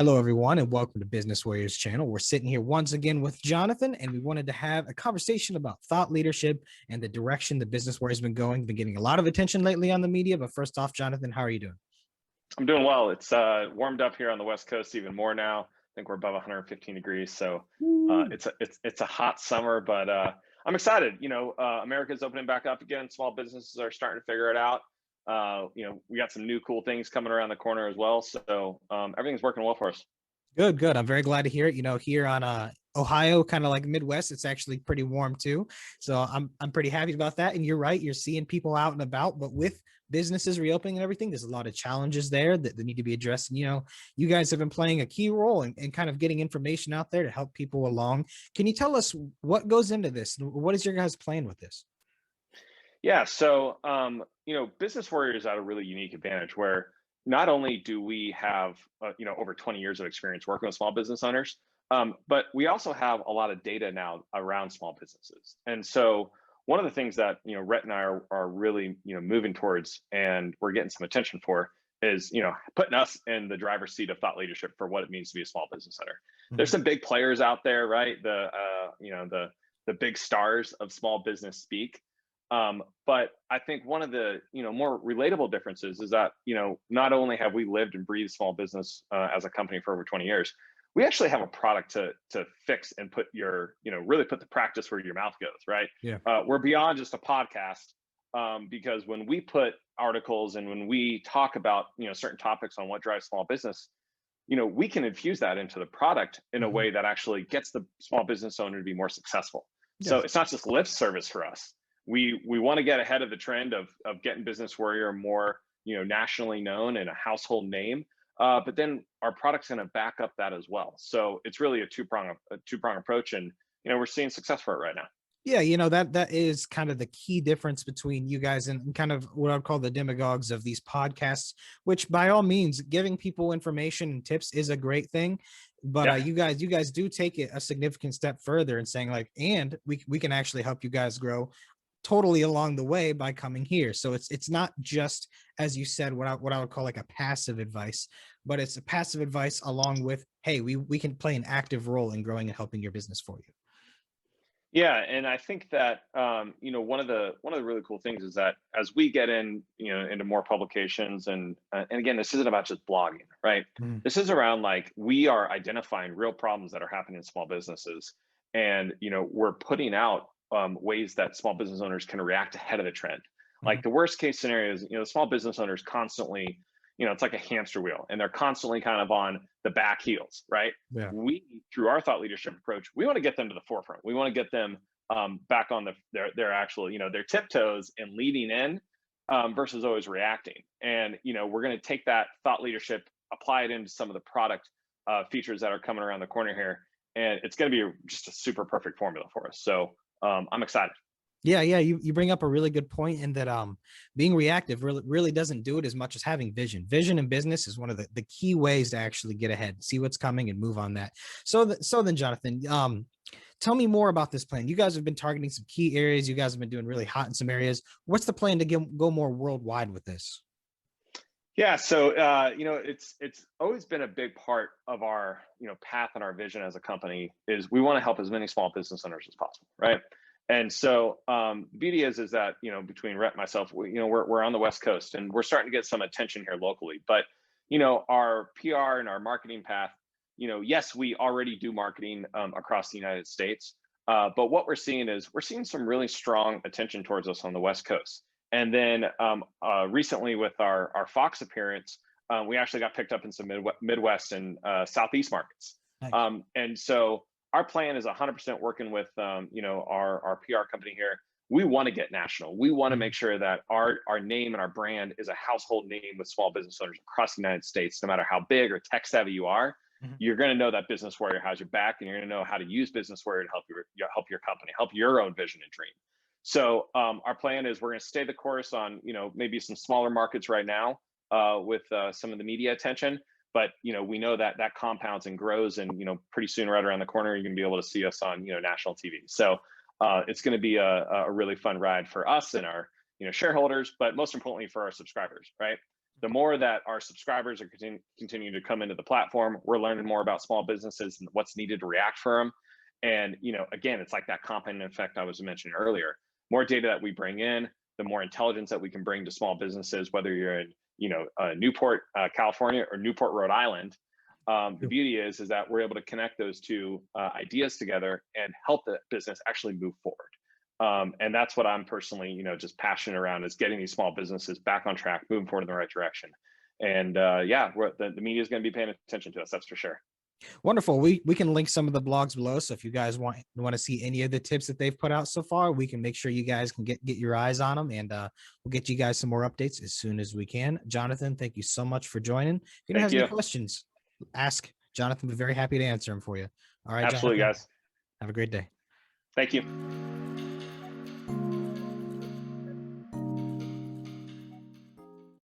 Hello, everyone, and welcome to Business Warriors channel. We're sitting here once again with Jonathan, and we wanted to have a conversation about thought leadership and the direction the Business Warriors been going. Been getting a lot of attention lately on the media. But first off, Jonathan, how are you doing? I'm doing well. It's warmed up here on the West Coast even more now. I think we're above 115 degrees, so Woo. it's a hot summer, but I'm excited. America's opening back up again. Small businesses are starting to figure it out. We got some new cool things coming around the corner as well. So everything's working well for us. Good, good. I'm very glad to hear it. Here on Ohio, kind of like Midwest, it's actually pretty warm too. So I'm pretty happy about that. And you're right, you're seeing people out and about, but with businesses reopening and everything, there's a lot of challenges there that need to be addressed. And you guys have been playing a key role in kind of getting information out there to help people along. Can you tell us what goes into this? What is your guys' plan with this? Yeah. So Business Warriors at a really unique advantage where not only do we have over 20 years of experience working with small business owners, but we also have a lot of data now around small businesses. And so one of the things that Rhett and I are really moving towards, and we're getting some attention for, is putting us in the driver's seat of thought leadership for what it means to be a small business owner. There's Mhm. some big players out there, right? The big stars of small business speak. But I think one of the more relatable differences is that not only have we lived and breathed small business as a company for over 20 years, we actually have a product to fix and put your really put the practice where your mouth goes, right? Yeah. We're beyond just a podcast, because when we put articles and when we talk about certain topics on what drives small business, we can infuse that into the product in a Mhm. way that actually gets the small business owner to be more successful. So Yes. it's not just lip service for us. We want to get ahead of the trend of getting Business Warrior more nationally known and a household name. But then our product's going to back up that as well. So it's really a two prong approach, and we're seeing success for it right now. Yeah, that is kind of the key difference between you guys and kind of what I'd call the demagogues of these podcasts, which by all means, giving people information and tips is a great thing. But Yeah. you guys do take it a significant step further and saying like, and we can actually help you guys grow totally along the way by coming here. So it's not just, as you said, what I would call like a passive advice, but it's a passive advice along with, hey, we can play an active role in growing and helping your business for you. Yeah, and I think that one of the really cool things is that as we get into more publications, and again, this isn't about just blogging, right? Mhm. This is around, like, we are identifying real problems that are happening in small businesses, and we're putting out ways that small business owners can react ahead of the trend. Mhm. Like, the worst case scenario is the small business owners constantly, it's like a hamster wheel, and they're constantly kind of on the back heels, right? Yeah. We, through our thought leadership approach, we want to get them to the forefront. We want to get them back on their actual their tiptoes and leading in, versus always reacting. And we're going to take that thought leadership, apply it into some of the product features that are coming around the corner here, and it's going to be just a super perfect formula for us. So I'm excited. Yeah, you bring up a really good point in that being reactive really doesn't do it as much as having vision. Vision in business is one of the key ways to actually get ahead, see what's coming and move on that. So then Jonathan, tell me more about this plan. You guys have been targeting some key areas. You guys have been doing really hot in some areas. What's the plan to go more worldwide with this? Yeah, so it's always been a big part of our path and our vision as a company is we want to help as many small business owners as possible, right? And so the beauty is that between Rhett and myself, we're on the West Coast and we're starting to get some attention here locally. But our PR and our marketing path, yes, we already do marketing across the United States, but what we're seeing is we're seeing some really strong attention towards us on the West Coast. And then recently with our Fox appearance, we actually got picked up in some Midwest and Southeast markets. Nice. And so our plan is 100% working with our PR company here. We want to get national. We want to Mhm. make sure that our name and our brand is a household name with small business owners across the United States. No matter how big or tech savvy you are, Mhm. you're going to know that Business Warrior has your back, and you're going to know how to use Business Warrior to help your company, help your own vision and dream. So our plan is we're going to stay the course on maybe some smaller markets right now with some of the media attention, but we know that that compounds and grows, and pretty soon, right around the corner, you're going to be able to see us on national TV. So it's going to be a really fun ride for us and our shareholders, but most importantly for our subscribers, right? the more that our subscribers are continuing to come into the platform, we're learning more about small businesses and what's needed to react for them. And again, it's like that compounding effect I was mentioning earlier. More data that we bring in, the more intelligence that we can bring to small businesses, whether you're in Newport, California, or Newport, Rhode Island. The beauty is that we're able to connect those two ideas together and help the business actually move forward. And that's what I'm personally, just passionate around, is getting these small businesses back on track, moving forward in the right direction. And the media is going to be paying attention to us. That's for sure. Wonderful. We can link some of the blogs below. So if you guys want to see any of the tips that they've put out so far, we can make sure you guys can get your eyes on them, and we'll get you guys some more updates as soon as we can. Jonathan, thank you so much for joining. If anyone has any questions, ask Jonathan. We're very happy to answer them for you. All right. Absolutely, Jonathan, guys. have a great day. Thank you.